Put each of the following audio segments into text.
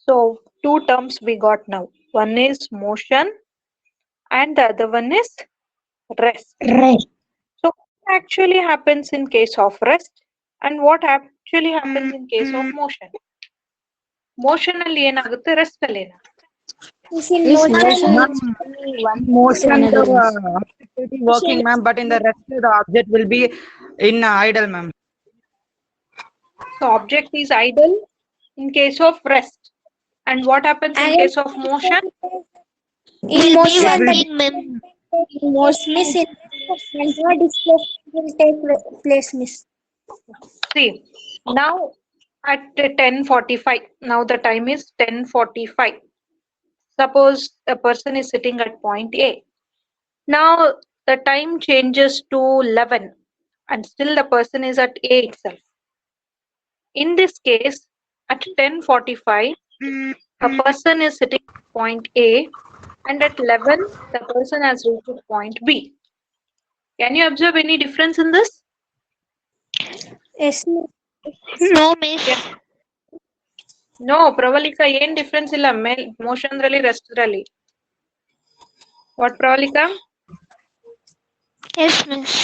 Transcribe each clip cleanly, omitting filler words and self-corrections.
So two terms we got now. One is motion and the other one is rest. Right. So what actually happens in case of rest and what actually happens in case of motion? Motion ಅಲ್ಲಿ ಏನಾಗುತ್ತೆ rest ಅಲ್ಲಿ ಏನಾಗುತ್ತೆ? Is in This motion motion, means only one to motion another. the object will be working, ma'am, but in the rest the object will be in idle, ma'am. So object is idle in case of rest. And what happens in And case of motion? in It motion, will the most miss in and displacement will take place, miss. See, now at 10:45, now the time is 10:45. Suppose a person is sitting at point A. Now the time changes to 11 and still the person is at A itself. In this case, at 10:45, a person is sitting at point A and at 11, the person has reached point B. Can you observe any difference in this? Yes, miss. No, miss. Yes. No, Pravalika, ಏನ್ difference ಇಲ್ಲ motion ರಲ್ಲಿ rest ರಲ್ಲಿ. What Pravalika? Yes, miss.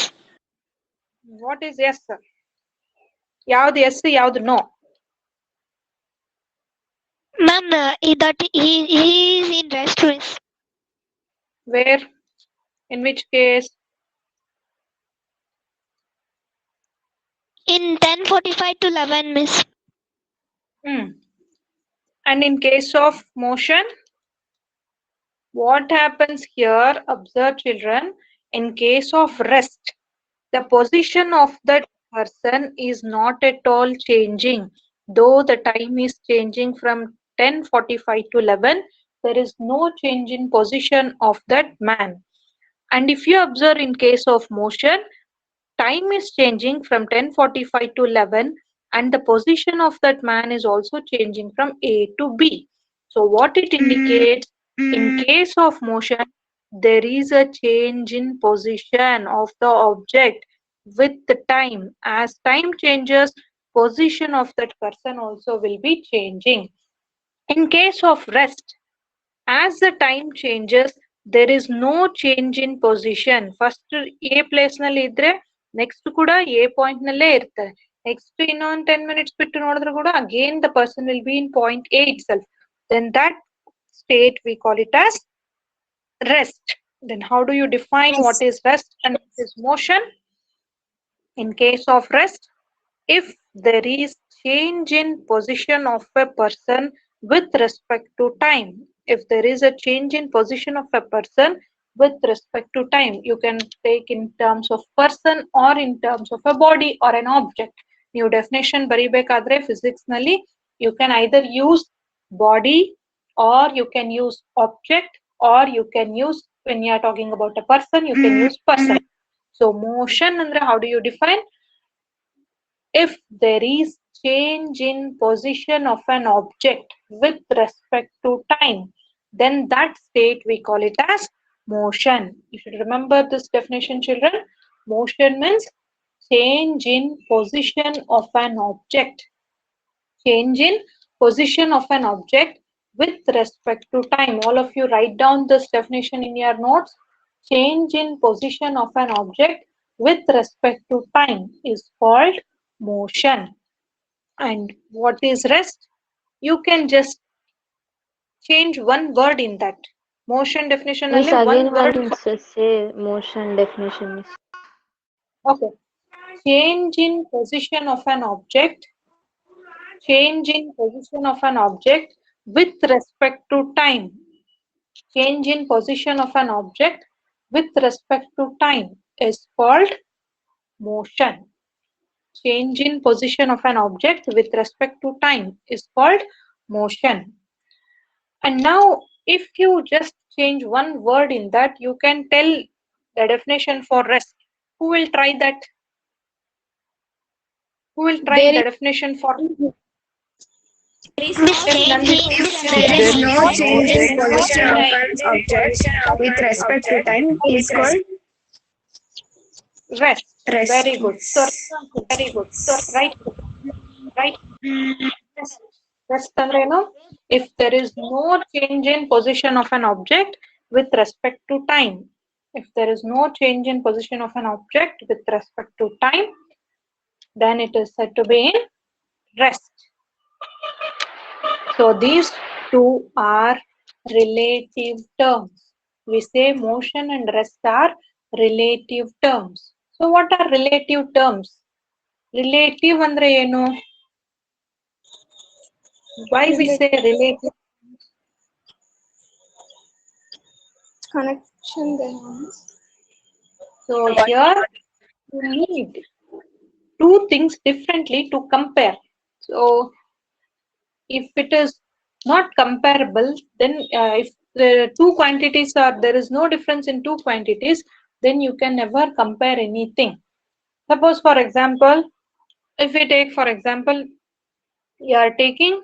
What is yes? ಯಾವ್ದು yes, ಯಾವ್ದು no? Ma'am, he is in rest, miss. Where? In which case? In 10:45 to 11, miss. And in case of motion, what happens here? Observe, children. In case of rest, the position of that person is not at all changing. Though the time is changing from 10:45 to 11, there is no change in position of that man. And if you observe in case of motion, time is changing from 10:45 to 11 and the position of that man is also changing from A to B. So what it indicates, in case of motion, there is a change in position of the object with the time. As time changes, position of that person also will be changing. In case of rest, as the time changes, there is no change in position. First A place nalli idre next kuda A point nalle irtare. Next ಇನ್ನೊಂದು 10 minutes ಬಿಟ್ಟು ನೋಡಿದ್ರೆ ಕೂಡ again the person will be in point A itself. Then that state we call it as rest. Then how do you define what is rest and what is motion? In case of rest, if there is change in position of a person with respect to time, if there is a change in position of a person with respect to time, you can take in terms of person or in terms of a body or an object. New definition baribekadre physics nalli you can either use body or you can use object or you can use, when you are talking about a person, you can use person. So motion andre how do you define? If there is change in position of an object with respect to time, then that state we call it as motion. You should remember this definition, children. Motion means change in position of an object. Change in position of an object with respect to time. All of you write down this definition in your notes. Change in position of an object with respect to time is called motion. And what is rest? You can just change one word in that. Motion definition Miss, only one again word. say motion definition, miss. Okay. Change in position of an object. Change in position of an object with respect to time. Change in position of an object with respect to time is called motion. Change in position of an object with respect to time is called motion. And now if you just change one word in that, you can tell the definition for rest. Who will try that? Who will try the definition for Miss, Yes, change Nandini. There is no change in position of an object with respect to time is called Rest. rest. Very good. So, very good. So, right. Rest ಅಂದ್ರೆ ಏನು? if there is no change in position of an object with respect to time. If there is no change in position of an object with respect to time, then it is said to be in rest. So these two are relative terms. We say motion and rest are relative terms. So what are relative terms? Relative andre ಏನು? Why we say relative? Connection there. So here you need two things differently to compare. So if it is not comparable, then if the two quantities are, there is no difference in two quantities, then you can never compare anything. Suppose for example, if we take for example, you are taking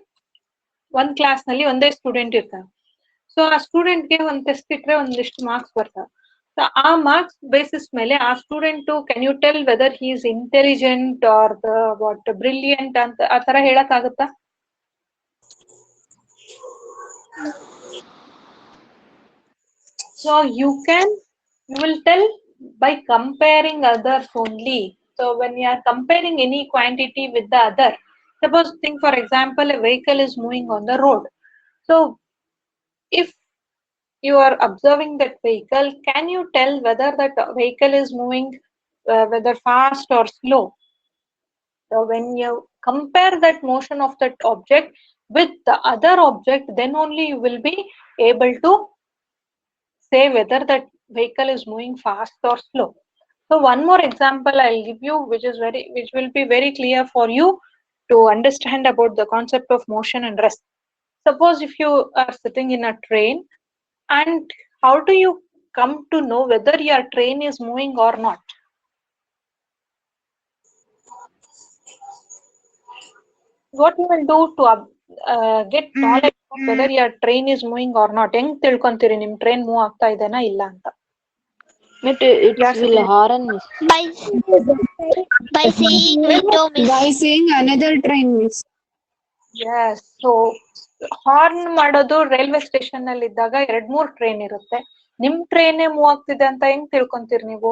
one class ನಲ್ಲಿ ಒಂದೇ student ಇರ್ತಾರೆ. So ಆ ಸ್ಟೂಡೆಂಟ್ಗೆ ಒಂದು test ಇಟ್ರೆ ಒಂದಿಷ್ಟು marks ಬರ್ತಾವೆ. So ಆ marks basis ಮೇಲೆ ಆ student can you tell whether he is intelligent or the what brilliant ಅಂತ ಆ ತರ ಹೇಳಕ್ ಆಗುತ್ತಾ? So you will tell by comparing others only. So when you are comparing any quantity with the other, suppose think for example a vehicle is moving on the road. So if you are observing that vehicle, can you tell whether that vehicle is moving whether fast or slow? So when you compare that motion of that object with the other object, then only you will be able to say whether that vehicle is moving fast or slow. So one more example I'll give you, which will be very clear for you to understand about the concept of motion and rest. Suppose if you are sitting in a train, and how do you come to know whether your train is moving or not? What you will do to get knowledge of whether your train is moving or not? ಹೆಂಗ್ ತಿಳ್ಕೊಂತೀರಿ ನಿಮ್ train move ಆಗ್ತಾ ಇದೆನಾ ಇಲ್ಲ ಅಂತ? It will horn, miss. By seeing window, miss. By seeing another train, miss. Yes. So horn ಮಾಡೋದು railway station ನಲ್ಲಿ ಇದ್ದಾಗ 2-3 train ಇರುತ್ತೆ. ನಿಮ್ ಟ್ರೈನ್ ಮೂವ್ ಆಗ್ತಿದೆ ಅಂತ ಹೆಂಗ್ ತಿಳ್ಕೊಂತೀರಿ ನೀವು?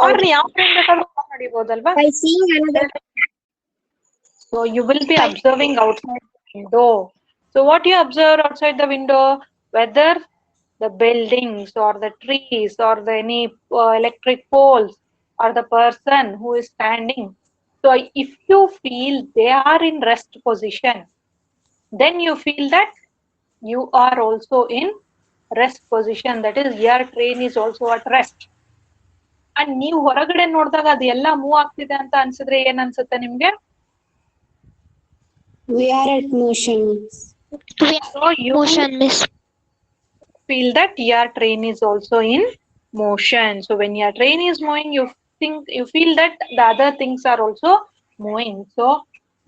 ಹಾರ್ನ್ ಯಾವ ಟ್ರೈನ್ ಬೇಕಾದ್ರೂ ಮಾಡಿಬೋದಲ್ವಾ? By seeing another. So you will be observing outside the window. So what you observe outside the window? Whether the buildings or the trees or any electric poles or the person who is standing. So if you feel they are in rest position, then you feel that you are also in rest position. That is, your train is also at rest. And ನೀವು ಹೊರಗಡೆ ನೋಡಿದಾಗ ಅದು ಎಲ್ಲ move ಆಗ್ತಿದೆ ಅಂತ ಅನ್ಸಿದ್ರೆ ಏನ್ ಅನ್ಸುತ್ತೆ ನಿಮ್ಗೆ? We are at motion. So you Motion, miss. feel that your train is also in motion. So when your train is moving, you feel that the other things are also moving. So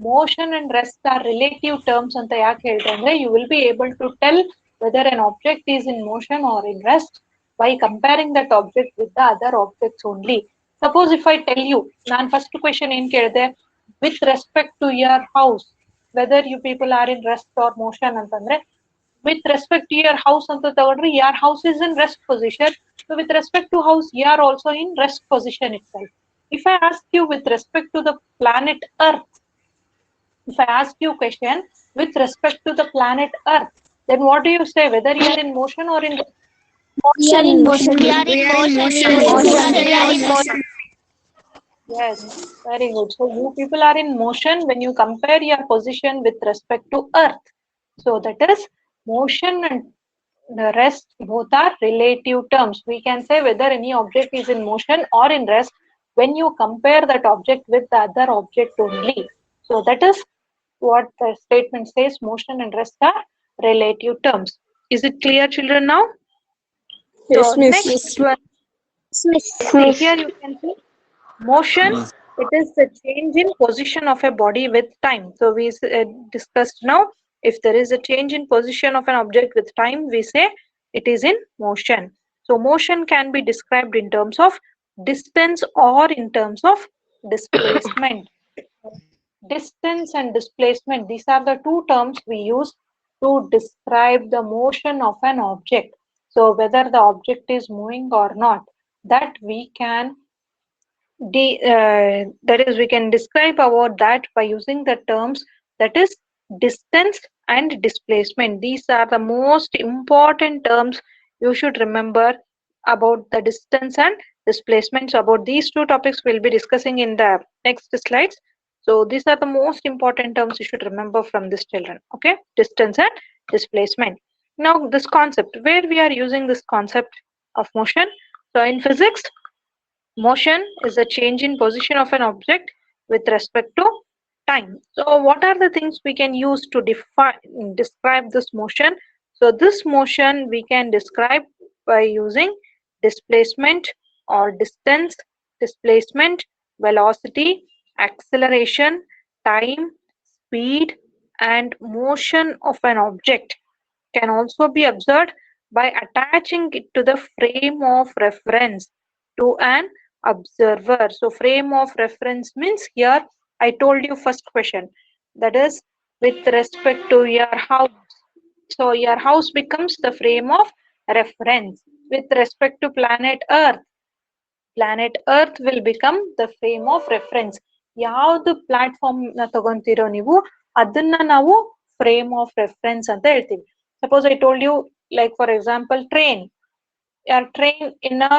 motion and rest are relative terms anta yaake ಹೇಳ್ತಾರೆ ಅಂದ್ರೆ you will be able to tell whether an object is in motion or in rest by comparing that object with the other objects only. Suppose if I tell you, ನಾನು first question ಏನ್ ಕೇಳಿದೆ, with respect to your house, whether you people are in rest or motion ಅಂತಂದ್ರೆ, with respect to your house ಅಂತ ತಗೊಂಡ್ರೆ your house is in rest position. So with respect to house, you are also in rest position itself. If I ask you with respect to the planet Earth, if I ask you question with respect to the planet Earth, then what do you say? Whether you are in motion or in rest? We are in motion. We are in motion. We are in motion. Yes, very good. So you people are in motion when you compare your position with respect to Earth. So that is motion and the rest both are relative terms. We can say whether any object is in motion or in rest when you compare that object with the other object only. So that is what the statement says, motion and rest are relative terms. Is it clear, children, now? Yes, So miss. next one, here you can see motion. It is the change in position of a body with time. So we discussed now, if there is a change in position of an object with time, we say it is in motion. So motion can be described in terms of distance or in terms of displacement. Distance and displacement, these are the two terms we use to describe the motion of an object. So whether the object is moving or not, that we can that is, we can describe about that by using the terms, that is distance and displacement. These are the most important terms you should remember about the distance and displacement. So about these two topics we'll be discussing in the next slides. So these are the most important terms you should remember from this, children. Okay, distance and displacement. Now this concept, where we are using this concept of motion. So in physics, motion is a change in position of an object with respect to time. So what are the things we can use to describe this motion? So this motion we can describe by using displacement or distance, displacement, velocity, acceleration, time, speed, and motion of an object can also be observed by attaching it to the frame of reference to an observer. So frame of reference means, here I told you first question, that is with respect to your house. So your house becomes the frame of reference. With respect to planet Earth will become the frame of reference. ಯಾವ್ದು platform ನ ತಗೊಂತೀರೋ ನೀವು, ಅದನ್ನ ನಾವು frame of reference ಅಂತ ಹೇಳ್ತೀವಿ. Suppose I told you, like for example, train. Your train in a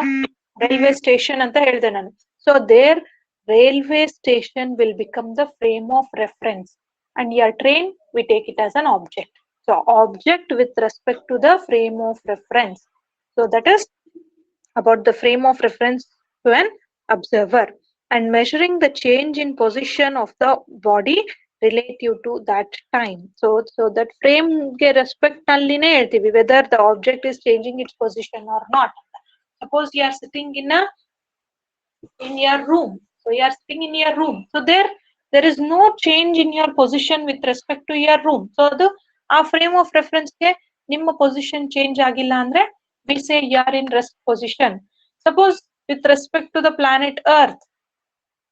railway station anta ಹೇಳ್ದೆ ನಾನು. So there railway station will become the frame of reference, and your train we take it as an object. So object with respect to the frame of reference. So that is about the frame of reference to an observer, and measuring the change in position of the body relative to that time. So that frame ge respect nalline ಹೇಳ್ತೀವಿ whether the object is changing its position or not. Suppose you are sitting in your room. So you are sitting in your room. So there is no change in your position with respect to your room. So ಅದು ಆ frame of reference ಗೆ ನಿಮ್ಮ position change ಆಗಿಲ್ಲ ಅಂದ್ರೆ we say you are in rest position. Suppose with respect to the planet Earth,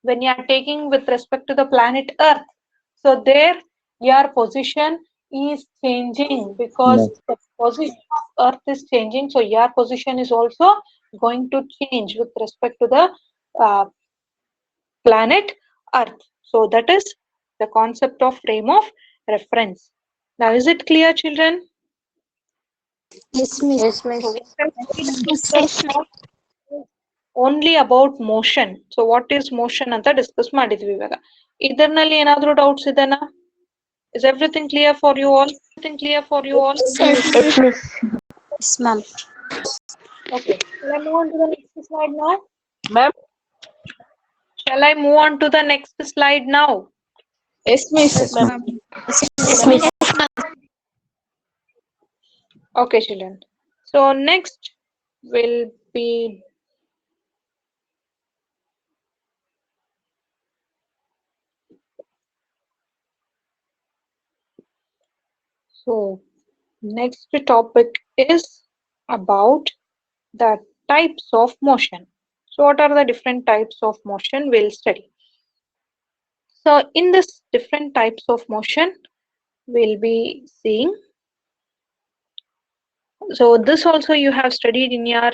when you are taking with respect to the planet Earth, so there your position is changing because the position of Earth is changing. So your position is also going to change with respect to the uh, planet Earth. So that is the concept of frame of reference. Now is it clear, children? Yes, miss. Yes, miss. So we have studied two steps now, only about motion. So what is motion ಅಂತ discuss ಮಾಡಿದ್ವಿ ಇವಾಗ. ಇದರಲ್ಲಿ ಏನಾದ್ರೂ doubts ಇದೆನಾ? Is everything clear for you all? Yes, miss. Yes, ma'am. Okay. Shall I move on to the next slide now? Ma'am? Shall I move on to the next slide now? Yes, miss. Ma'am. Yes, miss. Okay, children. So next will be next topic is about the types of motion. So what are the different types of motion we'll study. So in this different types of motion we'll be seeing. So this also you have studied in your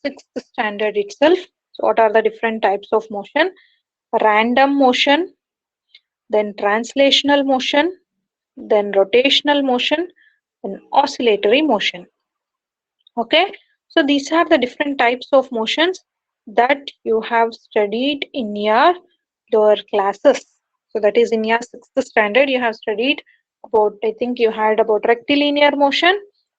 6th standard itself. So what are the different types of motion? Random motion, then translational motion, then rotational motion, and oscillatory motion. Okay, so these are the different types of motions that you have studied in your lower classes. So that is in your 6th standard you have studied about, I think you had about rectilinear motion,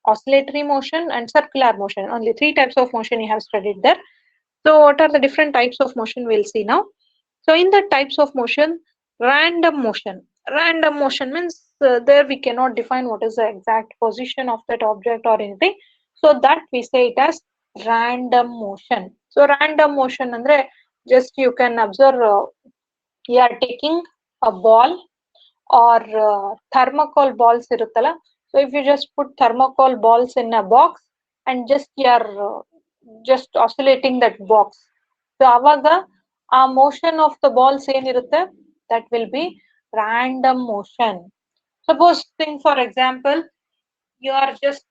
oscillatory motion, and circular motion. Only 3 types of motion you have studied there. So what are the different types of motion we'll see now. So in the types of motion, random motion. Random motion means there we cannot define what is the exact position of that object or anything. So that we say it as random motion. So random motion andre just you can observe, you are taking a ball or thermocol balls iruttala. So if you just put thermocol balls in a box and just you are just oscillating that box, so avaga ಆ motion of the balls ಏನಿರುತ್ತೆ, That will be random motion. Suppose, think for example, you are just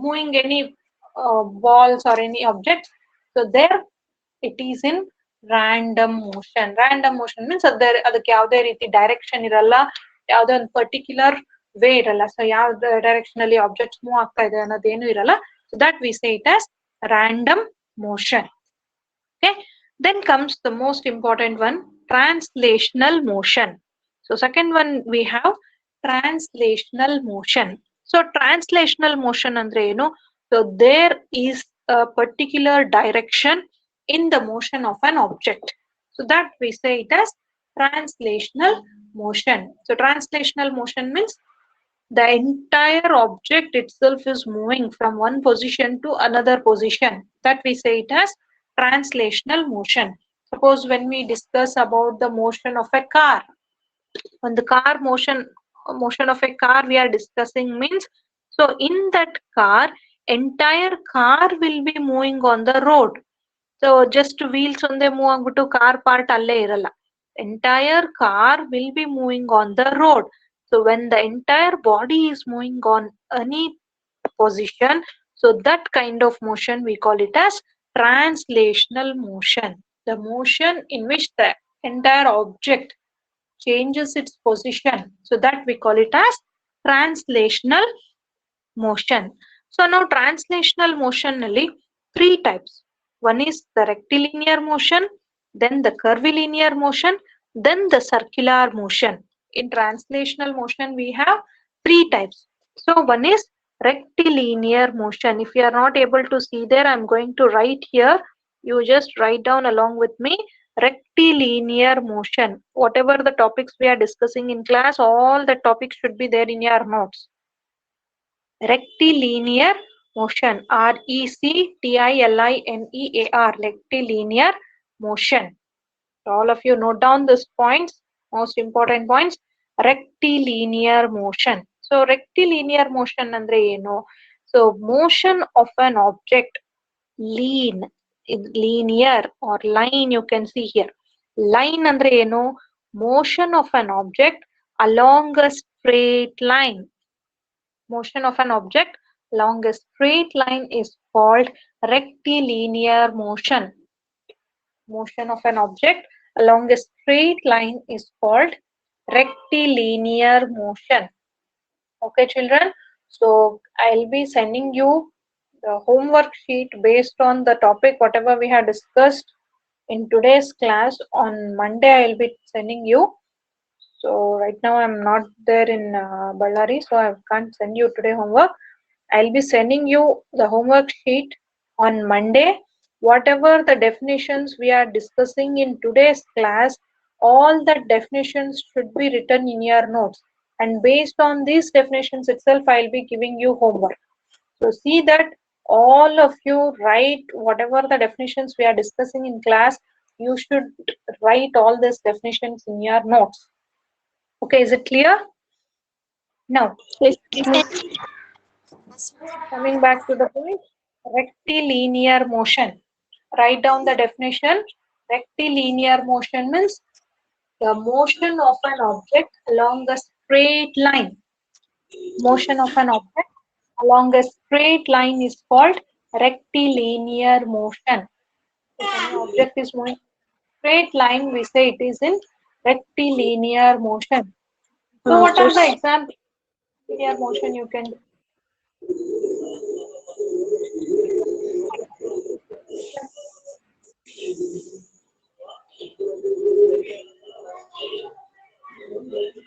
moving any balls or any objects. So there it is in random motion. Random motion means ಅದಕ್ಕೆ ಯಾವುದೇ ರೀತಿ direction ಇರಲ್ಲ, ಯಾವುದೇ ಒಂದು particular way ಇರಲ್ಲ. So ಯಾವ direction ಅಲ್ಲಿ objects move ಆಗ್ತಾ ಇದೆ ಅನ್ನೋದೇನು ಇರಲ್ಲ. So that we say it as random motion. Okay, then comes the most important one, translational motion. So second one we have translational motion. So translational motion andre enu? So there is a particular direction in the motion of an object. So that we say it as translational motion. So translational motion means the entire object itself is moving from one position to another position. That we say it as translational motion. Suppose when we discuss about the motion of a car, when the car motion of a car we are discussing means, so in that car, entire car will be moving on the road. So just wheels onde move agbiಟ್ಟು car part ಅಲ್ಲೇ ಇರಲ್ಲ. Entire car will be moving on the road. So when the entire body is moving on any position, so that kind of motion we call it as translational motion. The motion in which the entire object changes its position, so that we call it as translational motion. So now translational motion nalli three types. One is the rectilinear motion, then the curvilinear motion, then the circular motion. In translational motion we have three types. So one is rectilinear motion. If you are not able to see there, I'm going to write here. You just write down along with me. Rectilinear motion. Whatever the topics we are discussing in class, all the topics should be there in your notes. Rectilinear motion. RECTILINEAR. Rectilinear motion. So all of you note down these points, most important points. Rectilinear motion. So rectilinear motion andre eno? So motion of an object linear or line, you can see here. Line andre eno? Motion of an object along a straight line. Motion of an object along a straight line is called rectilinear motion. Motion of an object along a straight line is called rectilinear motion. Okay, children. So I'll be sending you the homework sheet based on the topic whatever we have discussed in today's class. On Monday I'll be sending you. So right now I'm not there in Ballari, so I can't send you today homework. I'll be sending you the homework sheet on Monday. Whatever the definitions we are discussing in today's class, all the definitions should be written in your notes. And based on these definitions itself, I'll be giving you homework. So see that all of you write whatever the definitions we are discussing in class. You should write all these definitions in your notes. Okay, is it clear? Now, coming back to the point, rectilinear motion. Write down the definition. Rectilinear motion means the motion of an object along a straight line. Motion of an object along a straight line is called rectilinear motion. If an object is moving straight line, we say it is in rectilinear motion. So what are the examples of rectilinear motion you can do?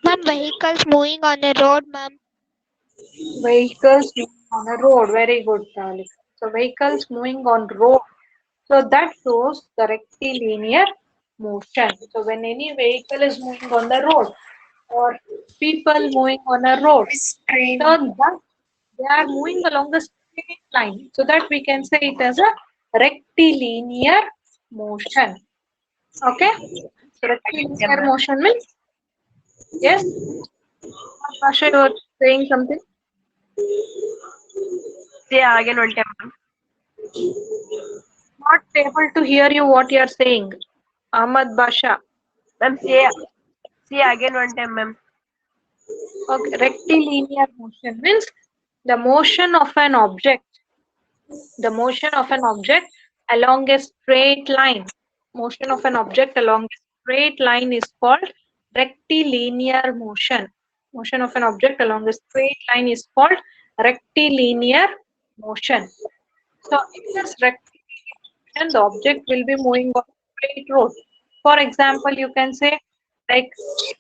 Ma'am, vehicles moving on the road, ma'am. Vehicles moving on a road. Very good, Talik. So vehicles moving on road. So that shows the rectilinear motion. So when any vehicle is moving on the road or people moving on a road, so that they are moving along a straight line. So that we can say it as a rectilinear motion. Okay. So rectilinear motion means, yes. Asha, you were saying something? Yeah, again one time. Not able to hear you what you are saying. Ahmad Basha. Ma'am, say See again one time, ma'am. Okay, rectilinear motion means the motion of an object. The motion of an object along a straight line. Motion of an object along a straight line is called rectilinear motion. Motion of an object along a straight line is called rectilinear motion. So in this rectilinear motion, the object will be moving on a straight road. For example, you can say like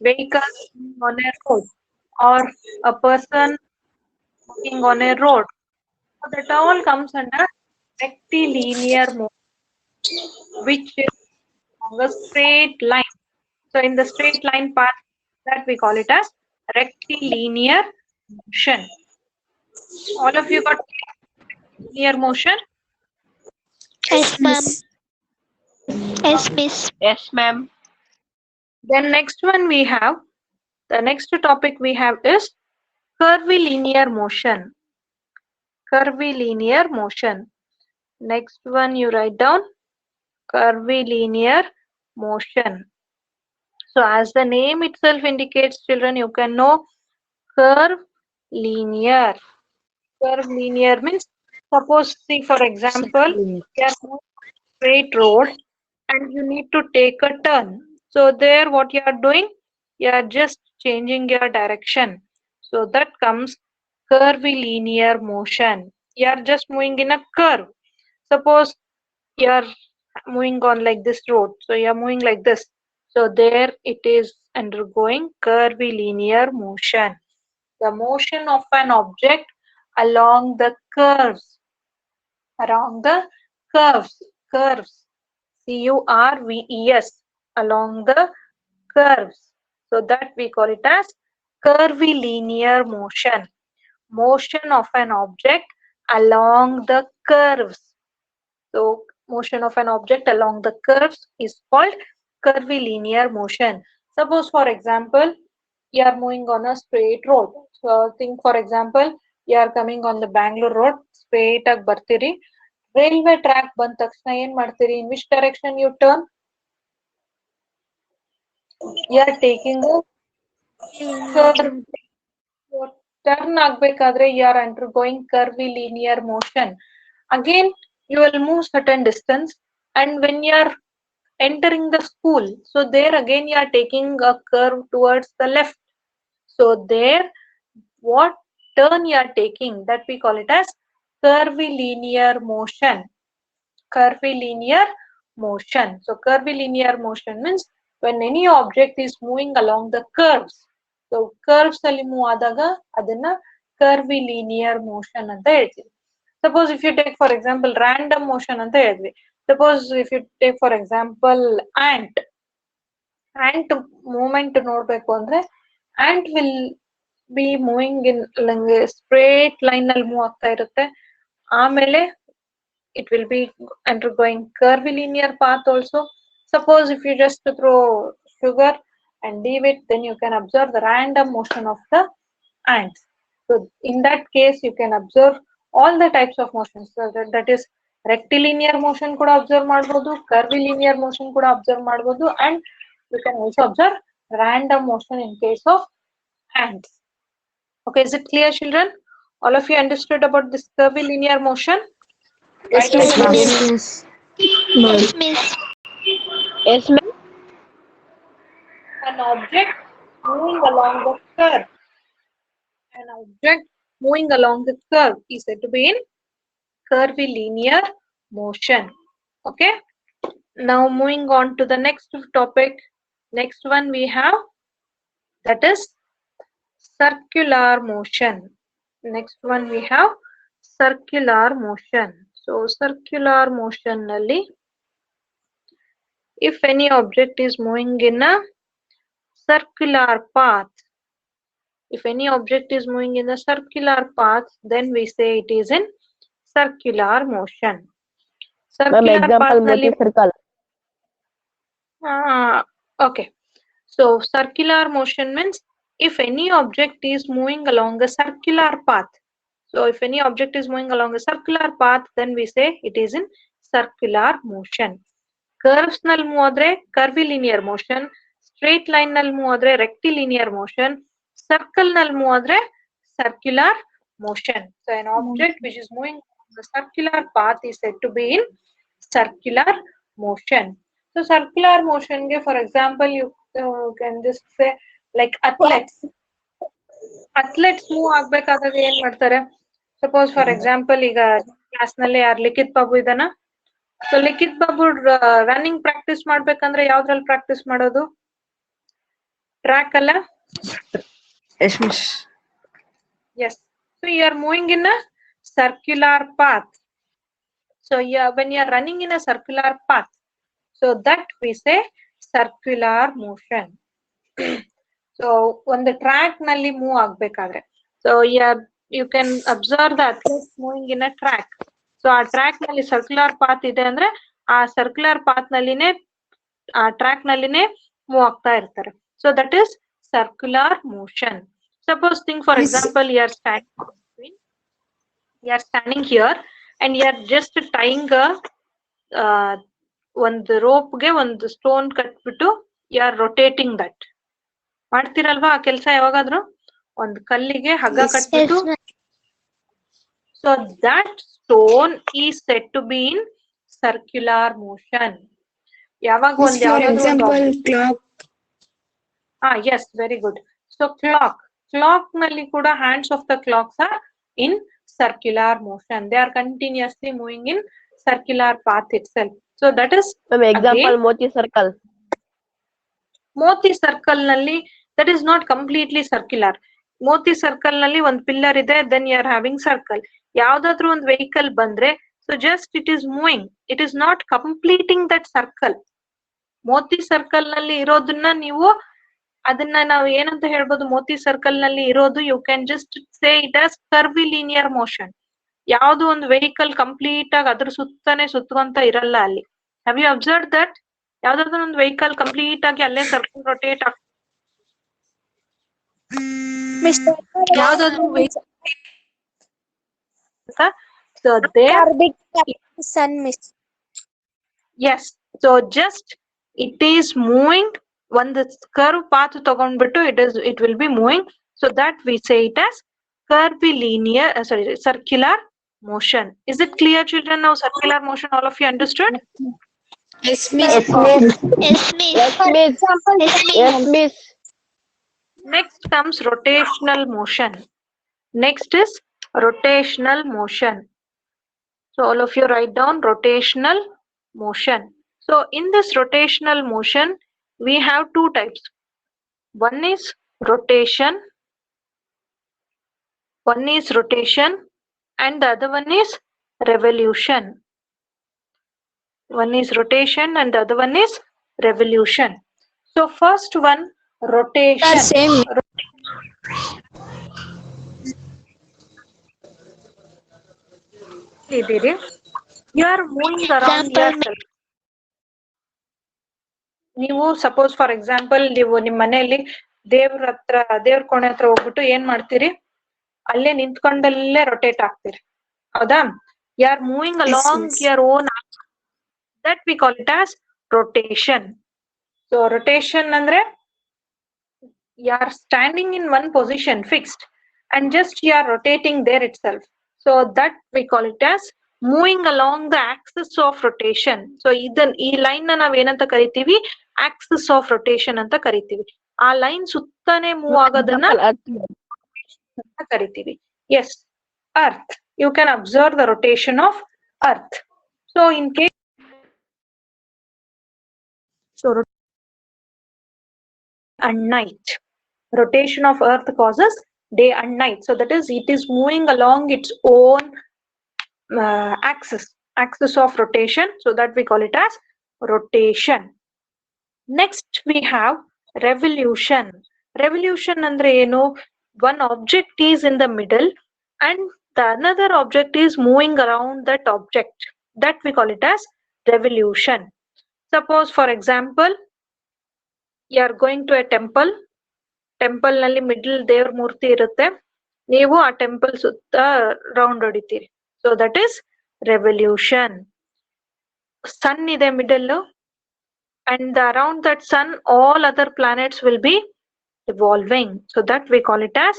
vehicles on a road or a person walking on a road. So that all comes under rectilinear motion, which is on a straight line. So in the straight line path, that we call it as rectilinear motion. All of you got linear motion? Yes, ma'am. Yes, miss. Yes, ma'am. Then next one we have, the next topic we have is curvilinear motion. Curvilinear motion. Next one you write down curvilinear motion. So as the name itself indicates, children, you can know curve linear. Curve linear means, suppose, see for example, you are moving straight road and you need to take a turn. So there what you are doing, you are just changing your direction. So that comes curvilinear motion. You are just moving in a curve. Suppose you are moving on like this road. So you are moving like this. So there it is undergoing curvilinear motion. The motion of an object along the curves, around the curves, curves, along the curves. So that we call it as curvilinear motion. Motion of an object along the curves. So motion of an object along the curves is called curvilinear motion. Suppose for example, you are moving on a straight road. So think for example, you are coming on the Bangalore road, straight ಆಗಿ ಬರ್ತೀರಿ. Railway track ಬಂದ ತಕ್ಷಣ ಏನ್ ಮಾಡ್ತೀರಿ? In which direction you turn? You are taking a curve. Turn ಆಗ್ಬೇಕಾದ್ರೆ you are undergoing curvilinear motion. Again, you will move certain distance, and when you are entering the school, so there again you are taking a curve towards the left. So there, what turn you are taking, that we call it as curvilinear motion. Curvilinear motion. So curvilinear motion means when any object is moving along the curves. So curves ಅಲ್ಲಿ move ಆದಾಗ ಅದನ್ನ curvilinear motion ಅಂತ ಹೇಳ್ತೀವಿ. Suppose if you take for example random motion ಅಂತ ಹೇಳಿದ್ವಿ. Suppose if you take for example ant movement ನೋಡ್ಬೇಕು ಅಂದ್ರೆ ant will be moving in straight line ಅಲ್ಲಿ ಮೂವ್ ಆಗ್ತಾ ಇರುತ್ತೆ. ಆಮೇಲೆ it will be undergoing curvilinear path also. Suppose if you just throw sugar and leave it, then you can observe the random motion of the ants. So in that case, you can observe all the types of motions. So that is rectilinear motion kuda observe ಮಾಡಬಹುದು, curvilinear motion kuda observe ಮಾಡಬಹುದು, and you can also observe random motion in case of ants. Okay, is it clear, children? All of you understood about this curvilinear motion? Yes, Right? miss. Yes, miss. Yes, ma'am. An object moving along the curve. An object moving along the curve is said to be in curvilinear motion. Okay. Now moving on to the next topic. Next one we have, that is circular motion. Next one we have circular motion. So circular motion nalli, if any object is moving in a circular path, if any object is moving in a circular path, then we say it is in circular motion. Ma'am, Circular example path nalli, moti circle. okay. So circular motion means if any object is moving along a circular path. So if any object is moving along a circular path, then we say it is in circular motion. Curves nal move ಆದ್ರೆ curvilinear motion, straight line ನಲ್ಲಿ move ಆದ್ರೆ ರೆಕ್ಟಿಲಿನಿಯರ್ motion, circle ನಲ್ಲಿ move ಆದ್ರೆ circular motion. So an object which is moving on the circular path is said to be in circular motion. So circular motion ge, for example, you can just say like athletes move ಆಗ್ಬೇಕಾದಾಗ ಏನ್ ಮಾಡ್ತಾರೆ? Suppose for example ಈಗ class ನಲ್ಲಿ ಯಾರು ಲಿಖಿತ್ Babu ಇದಾನ? So ಲಿಖಿತ್ Babu running practice ಮಾಡ್ಬೇಕಂದ್ರೆ ಯಾವ್ದ್ರಲ್ಲಿ practice ಮಾಡೋದು? Track ಅಲ್ಲ? Yes, miss. Yes. So you are moving in a circular path. So when you are running in a circular path, so that we say circular motion. So on the track nalli move ಆಗ್ಬೇಕಾದ್ರೆ, so you can observe the athletes moving in a track. So ಆ track ನಲ್ಲಿ circular path ಇದೆ ಅಂದ್ರೆ ಆ circular path ನಲ್ಲಿನೇ ಆ track ನಲ್ಲಿನೇ move ಆಗ್ತಾ ಇರ್ತಾರೆ. So that is circular motion. Suppose think for example you are standing here and you are just tying a ಒಂದು ರೋಪ್ಗೆ ಒಂದು ಸ್ಟೋನ್ ಕಟ್ಬಿಟ್ಟು ಯು ಆರ್ ರೊಟೇಟಿಂಗ್ ದಟ್. ಮಾಡ್ತಿರಲ್ವಾ ಆ ಕೆಲಸ ಯಾವಾಗಾದ್ರೂ? ಒಂದು ಕಲ್ಲಿಗೆ ಹಗ್ಗ ಕಟ್ಬಿಟ್ಟು, so that stone is said to be in circular motion. ಯಾವಾಗ ಒಂದು yes, very good. So clock ನಲ್ಲಿ ಕೂಡ hands of the clocks are in circular motion. They are continuously moving in circular path itself. So that is example Moti circle. Moti circle ನಲ್ಲಿ that is not completely circular. Moti circle ನಲ್ಲಿ ಒಂದು pillar ಇದೆ, then you are having circle. ಯಾವ್ದಾದ್ರೂ ಒಂದು vehicle ಬಂದ್ರೆ so just it is moving, it is not completing that circle. Moti circle ನಲ್ಲಿ ಇರೋದನ್ನ ನೀವು ಅದನ್ನ ನಾವು ಏನಂತ ಹೇಳ್ಬೋದು? ಮೋತಿ ಸರ್ಕಲ್ ನಲ್ಲಿ ಇರೋದು you can just say it as curvilinear motion. ಯಾವ್ದು ಒಂದು ವೆಹಿಕಲ್ ಕಂಪ್ಲೀಟ್ ಆಗಿ ಅದ್ರ ಸುತ್ತಾನೆ ಸುತ್ತಕೊಂತ ಇರಲ್ಲ ಅಲ್ಲಿ. Have you observe that? ಯಾವ್ದಾದ್ರು ಒಂದು ವೆಹಿಕಲ್ ಕಂಪ್ಲೀಟ್ ಆಗಿ ಅಲ್ಲೇ ಸರ್ಕಲ್ ರೊಟೇಟ್ ಆಗ, ಯಾವ್ದಾದ್ರು so there sun miss. Yes, so just it is moving ಒಂದು ಕರ್ವ್ ಪಾತ್ ತಗೊಂಡ್ಬಿಟ್ಟು it will be moving, so that we say it as curvilinear circular motion. Is it clear, children? Now circular motion, all of you understood? Yes, miss. Yes, miss. Yes, miss. Next comes rotational motion. Next is rotational motion. So all of you write down rotational motion. So in this rotational motion we have two types. One is rotation and the other one is revolution. One is rotation and the other one is revolution. So first one, rotation. Same. You are moving around yourself. ನೀವು suppose for example ನೀವು ನಿಮ್ ಮನೆಯಲ್ಲಿ ದೇವ್ರ ಕೋಣೆ ಹತ್ರ ಹೋಗ್ಬಿಟ್ಟು ಏನ್ ಮಾಡ್ತೀರಿ? ಅಲ್ಲೇ ನಿಂತ್ಕೊಂಡಲ್ಲೇ ರೊಟೇಟ್ ಆಗ್ತೀರಿ, ಹೌದಾ? You are moving along your own, that we call it as rotation. So rotation ಅಂದ್ರೆ you are standing in one position fixed and just you are rotating there itself. So that we call it as moving along the axis of rotation. So ಈ line ನ ನಾವ್ ಏನಂತ ಕರಿತೀವಿ? Axis of rotation ಅಂತ ಕರಿತೀವಿ. ಆ line ಸುತ್ತಾನೆ move ಆಗೋದನ್ನ ಅಂತ ಕರಿತೀವಿ. Yes, earth. You can observe the rotation of earth. So in case and night, rotation of earth causes day and night. So that is, it is moving along its own axis of rotation. So that we call it as rotation. Next we have revolution. Revolution andre enu? One object is in the middle and the another object is moving around that object. That we call it as revolution. Suppose for example you are going to a temple ನಲ್ಲಿ middle ದೇವ್ರ ಮೂರ್ತಿ ಇರುತ್ತೆ, ನೀವು ಆ temple ಸುತ್ತ round ಹೊಡಿತೀರಿ. So that is revolution. Sun ಇದೆ middle and around that sun all other planets will be revolving. So that we call it as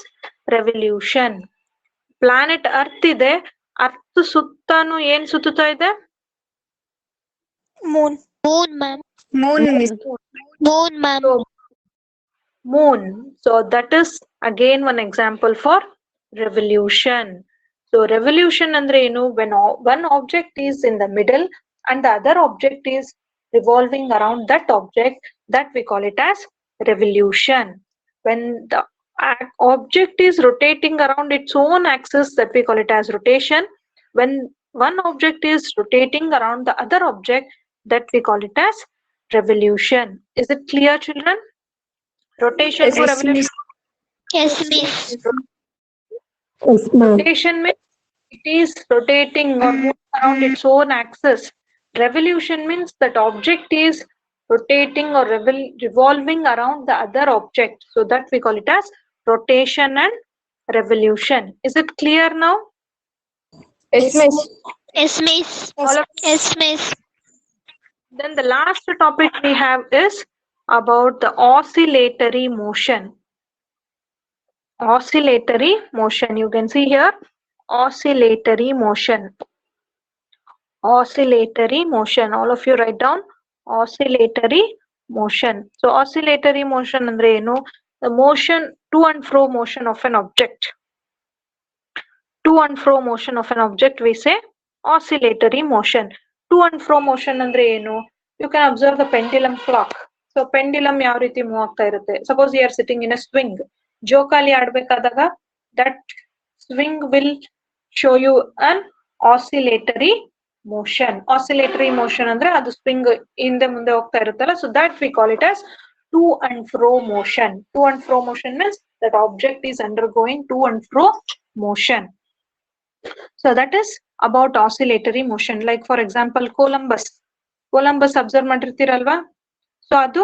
revolution. Planet Earth ಇದೆ, ಅರ್ತ್ ಸುತ್ತಾನು ಏನ್ ಸುತ್ತುತ್ತಾ ಇದೆ? Moon. Moon, ma'am. Moon, miss. Moon, ma'am. So moon. So that is again one example for revolution. So revolution ಅಂದ್ರೆ ಏನು? When one object is in the middle and the other object is revolving around that object, that we call it as revolution. When the object is rotating around its own axis, that we call it as rotation. When one object is rotating around the other object, that we call it as revolution. Is it clear, children? Rotation Yes, for miss. revolution. Yes, miss. Rotation means it is rotating or moving around its own axis. Revolution means that object is rotating or revolving around the other object. So that we call it as rotation and revolution. Is it clear now? Yes, miss. Yes, miss. All of Yes, miss. Then the last topic we have is about the oscillatory motion. Oscillatory motion. You can see here oscillatory motion. Oscillatory motion. All of you write down oscillatory motion. So oscillatory motion andre enu? The motion to and fro motion of an object. To and fro motion of an object we say oscillatory motion. To and fro motion andre enu? You can observe the pendulum clock. So pendulum ಯಾವ ರೀತಿ move ಆಗ್ತಾ ಇರುತ್ತೆ? Suppose you are sitting in a swing. ಜೋಕಾಲಿ ಆಡ್ಬೇಕಾದಾಗ that swing will show you an oscillatory motion. Oscillatory motion ಅಂದ್ರೆ ಅದು swing ಹಿಂದೆ ಮುಂದೆ ಹೋಗ್ತಾ ಇರುತ್ತಲ್ಲ. So that we call it as to and fro motion. To and fro motion means that object is undergoing to and fro motion. So that is about oscillatory motion. Like for example, Columbus observe ಮಾಡಿರ್ತೀರಲ್ವಾ? So ಅದು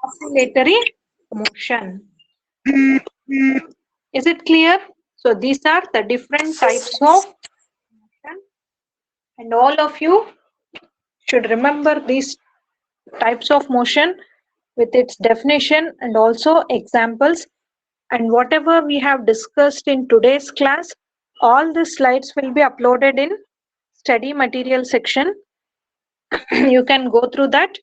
oscillatory motion. Is it clear? So these are the different types of motion, and all of you should remember these types of motion with its definition and also examples. And whatever we have discussed in today's class, all the slides will be uploaded in study material section. You can go through that,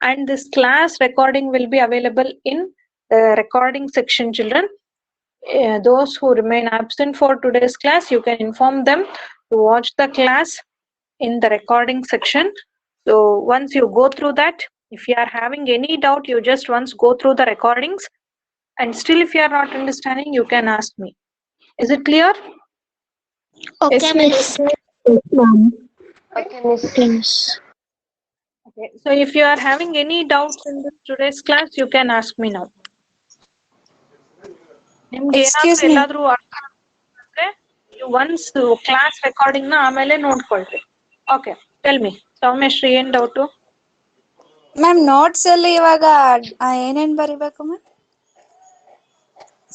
and this class recording will be available in the recording section, children. Those who remain absent for today's class, you can inform them to watch the class in the recording section. So once you go through that, if you are having any doubt, you just once go through the recordings, and still if you are not understanding, you can ask me. Is it clear? Okay, miss. Okay, so if you are having any doubts in this today's class, you can ask me now. ನಿಮ್ಗೆ ಏನಾದ್ರೂ ಎಲ್ಲಾದ್ರೂ ಅರ್ಥ ಅಂದ್ರೆ you once class recording ನ ಆಮೇಲೆ ನೋಡ್ಕೊಳ್ರಿ. Okay, tell me. Soumyashree ಏನ್ doubt? Ma'am notes ಅಲ್ಲಿ ಇವಾಗ ಏನೇನ್ ಬರಿಬೇಕು ಮ್ಯಾಮ್?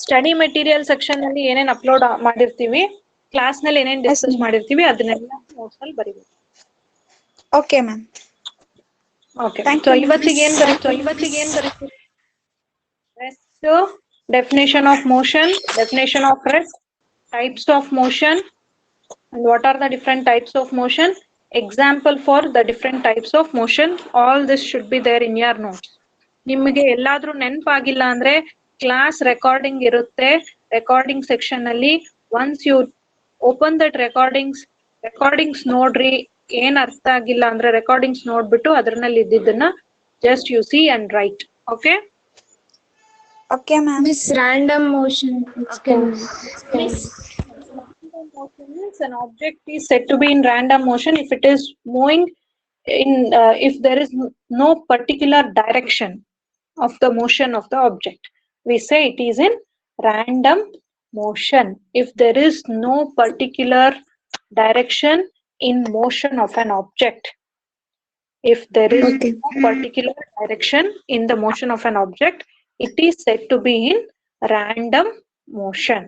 ಸ್ಟಡಿ ಮೆಟೀರಿಯಲ್ ಸೆಕ್ಷನ್ ಅಲ್ಲಿ ಏನೇನ್ ಅಪ್ಲೋಡ್ ಮಾಡಿರ್ತೀವಿ, ಕ್ಲಾಸ್ ನಲ್ಲಿ ಏನೇನ್ ಡಿಸ್ಕಸ್ ಮಾಡಿರ್ತೀವಿ ಅದನ್ನೆಲ್ಲ ನೋಟ್ಸ್ ಅಲ್ಲಿ ಬರೀಬೇಕು. Okay ma'am. ಓಕೆ, ಸೊ ಇವತ್ತಿಗೆ ಏನ್ ಬರೀತೀವಿ? Rest, definition of motion, definition of rest, types of motion, and what are the different types of motion, example for the different types of motion. All this should be there in your notes. ನಿಮಗೆ ಎಲ್ಲಾದ್ರೂ ನೆನಪಾಗಿಲ್ಲ ಅಂದ್ರೆ class recording ಇರುತ್ತೆ, recording section ಅಲ್ಲಿ once you open that recordings ನೋಡ್ರಿ. ಏನ್ ಅರ್ಥ ಆಗಿಲ್ಲ ಅಂದ್ರೆ ರೆಕಾರ್ಡಿಂಗ್ಸ್ ನೋಡ್ಬಿಟ್ಟು ಅದ್ರಲ್ಲಿ ಇದ್ದಿದ್ದನ್ನ just you see and write. Okay okay ma'am. Miss random motion. Random motion means an object is said to be in random motion if it is moving in if there is no particular direction of the motion of the object. We say it is in random motion if there is no particular direction in motion of an object. If there is no particular direction in the motion of an object, it is said to be in random motion.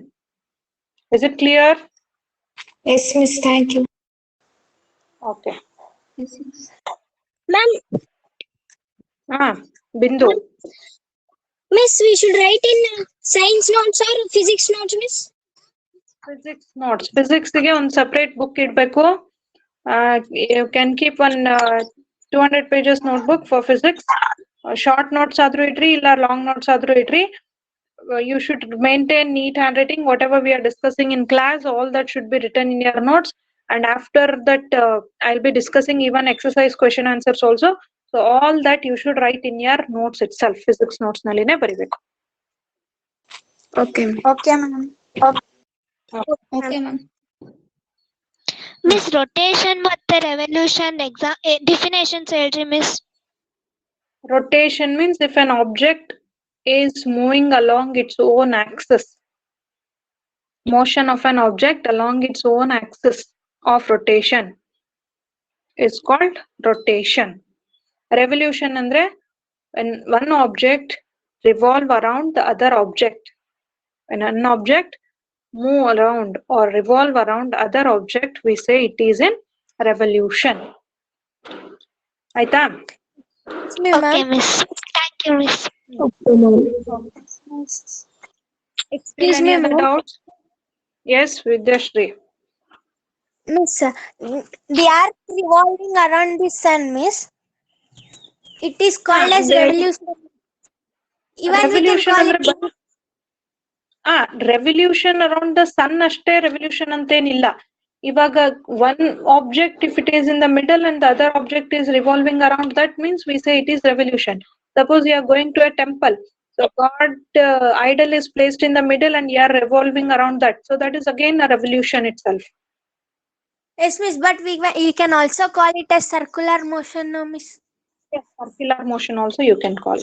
Is it clear? Yes, miss. Thank you. Okay. Ma'am, Bindu. miss, we should write in science notes or physics notes, miss? Physics notes. Physics ಗೆ ಒಂದು separate book ಇಡ್ಬೇಕು. You can keep one 200 pages notebook for physics. Short notes ಆದ್ರೂ ಇಡ್ರಿ ಇಲ್ಲ long notes ಆದ್ರೂ ಇಡ್ರಿ. You should maintain neat handwriting. Whatever we are discussing in class, all that should be written in your notes. And after that, I'll be discussing even exercise question answers also. So all that you should write in your notes itself. Physics notes ನಲ್ಲಿನೇ ಬರಿಬೇಕು. Okay. Okay, ma'am. Okay, ma'am. Miss rotation ಮತ್ತೆ revolution ಡಿಫಿನೇಷನ್ಸ್ ಹೇಳ್ರಿ miss. Rotation means if an object is moving along its own axis. Motion of an object along its own axis of rotation is called rotation. Revolution andre when one object revolve around the other object. When an object move around or revolve around other object, we say it is in revolution. Aita? Okay miss, thank you miss. Still any other doubts? Yes, Vidyashri. Miss, the earth revolving around the sun, miss. It is called as revolution. Even Revolution we can ಅಂದ್ರೆ call it. revolution around the sun ಅಷ್ಟೇ revolution ಅಂತೇನಿಲ್ಲ. ಇವಾಗ one object if it is in the middle and the other object is revolving around, that means we say it is revolution. Suppose you are going to a temple, so God idol is placed in the middle and you are revolving around that, so that is again a revolution itself. Yes, miss, but we can also call it as circular motion, no, miss. Yes, circular motion also you can call.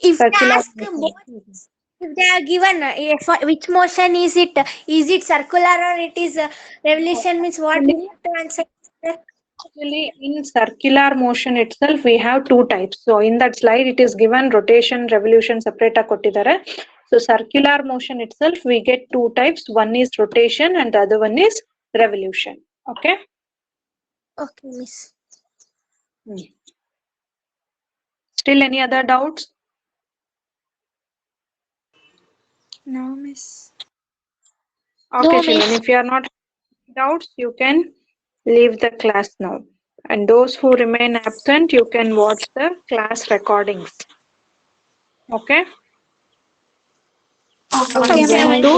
If they Circular ask both, if they are given which motion is it circular or it is revolution, means what we have to answer? Actually, in circular motion itself, we have two types. So in that slide, it is given rotation, revolution, separate kottidare. So circular motion itself, we get two types. One is rotation and the other one is revolution. Okay. Okay, miss. Still any other doubts? No, miss. Okay, No, children. miss. If you are not doubts, you can leave the class now. And those who remain absent, you can watch the class recordings. Okay. Okay, I'm going to